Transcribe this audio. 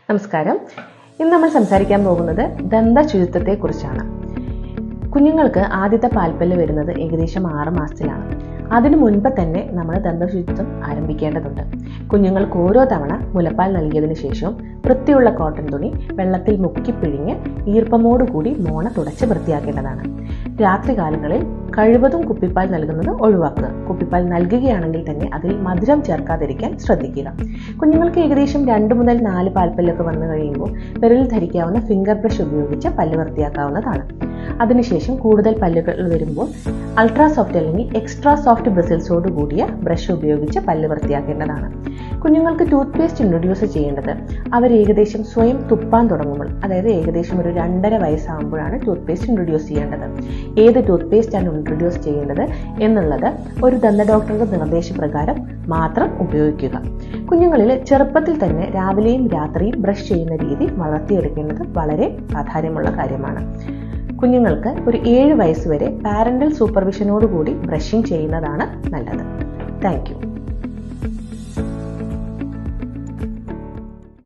നമസ്കാരം. ഇന്ന് നമ്മൾ സംസാരിക്കാൻ പോകുന്നത് ദന്തശുചിത്വത്തെക്കുറിച്ചാണ്. കുഞ്ഞുങ്ങൾക്ക് ആദ്യത്തെ പാൽപ്പല്ല് വരുന്നത് ഏകദേശം 6 മാസത്തിലാണ്. അതിനു മുൻപ് തന്നെ നമ്മൾ ദന്തശുചിത്വം ആരംഭിക്കേണ്ടതുണ്ട്. കുഞ്ഞുങ്ങൾക്ക് ഓരോ തവണ മുലപ്പാൽ നൽകിയതിനു ശേഷവും വൃത്തിയുള്ള കോട്ടൺ തുണി വെള്ളത്തിൽ മുക്കിപ്പിഴിഞ്ഞ് ഈർപ്പമോടുകൂടി മോണ തുടച്ച് വൃത്തിയാക്കേണ്ടതാണ്. രാത്രികാലങ്ങളിൽ കഴിവതും കുപ്പിപ്പാൽ നൽകുന്നത് ഒഴിവാക്കുക. കുപ്പിപ്പാൽ നൽകുകയാണെങ്കിൽ തന്നെ അതിൽ മധുരം ചേർക്കാതിരിക്കാൻ ശ്രദ്ധിക്കുക. കുഞ്ഞുങ്ങൾക്ക് ഏകദേശം 2 മുതൽ 4 പാൽപ്പല്ലൊക്കെ വന്നു കഴിയുമ്പോൾ വിരലിൽ ധരിക്കാവുന്ന ഫിംഗർ ബ്രഷ് ഉപയോഗിച്ച് പല്ല് വൃത്തിയാക്കാവുന്നതാണ്. അതിനുശേഷം കൂടുതൽ പല്ലുകൾ വരുമ്പോൾ അൾട്രാ സോഫ്റ്റ് അല്ലെങ്കിൽ എക്സ്ട്രാ സോഫ്റ്റ് ബ്രിസിൽസോട് കൂടിയ ബ്രഷ് ഉപയോഗിച്ച് പല്ല് വൃത്തിയാക്കേണ്ടതാണ്. കുഞ്ഞുങ്ങൾക്ക് ടൂത്ത് പേസ്റ്റ് ഇൻട്രൊഡ്യൂസ് ചെയ്യേണ്ടത് അവർ ഏകദേശം സ്വയം തുപ്പാൻ തുടങ്ങുമ്പോൾ, അതായത് ഏകദേശം ഒരു 2.5 വയസ്സാകുമ്പോഴാണ് ടൂത്ത് പേസ്റ്റ് ഇൻട്രൊഡ്യൂസ് ചെയ്യേണ്ടത്. ഏത് ടൂത്ത് പേസ്റ്റ് ആണ് ഇൻട്രൊഡ്യൂസ് ചെയ്യേണ്ടത് എന്നുള്ളത് ഒരു ദന്ത ഡോക്ടറുടെ നിർദ്ദേശപ്രകാരം മാത്രം ഉപയോഗിക്കുക. കുഞ്ഞുങ്ങളിൽ ചെറുപ്പത്തിൽ തന്നെ രാവിലെയും രാത്രിയും ബ്രഷ് ചെയ്യുന്ന രീതി വളർത്തിയെടുക്കേണ്ടത് വളരെ പ്രാധാന്യമുള്ള കാര്യമാണ്. കുഞ്ഞുങ്ങൾക്ക് ഒരു 7 വയസ്സ് വരെ പാരന്റൽ സൂപ്പർവിഷനോടുകൂടി ബ്രഷിംഗ് ചെയ്യുന്നതാണ് നല്ലത്. Thank you.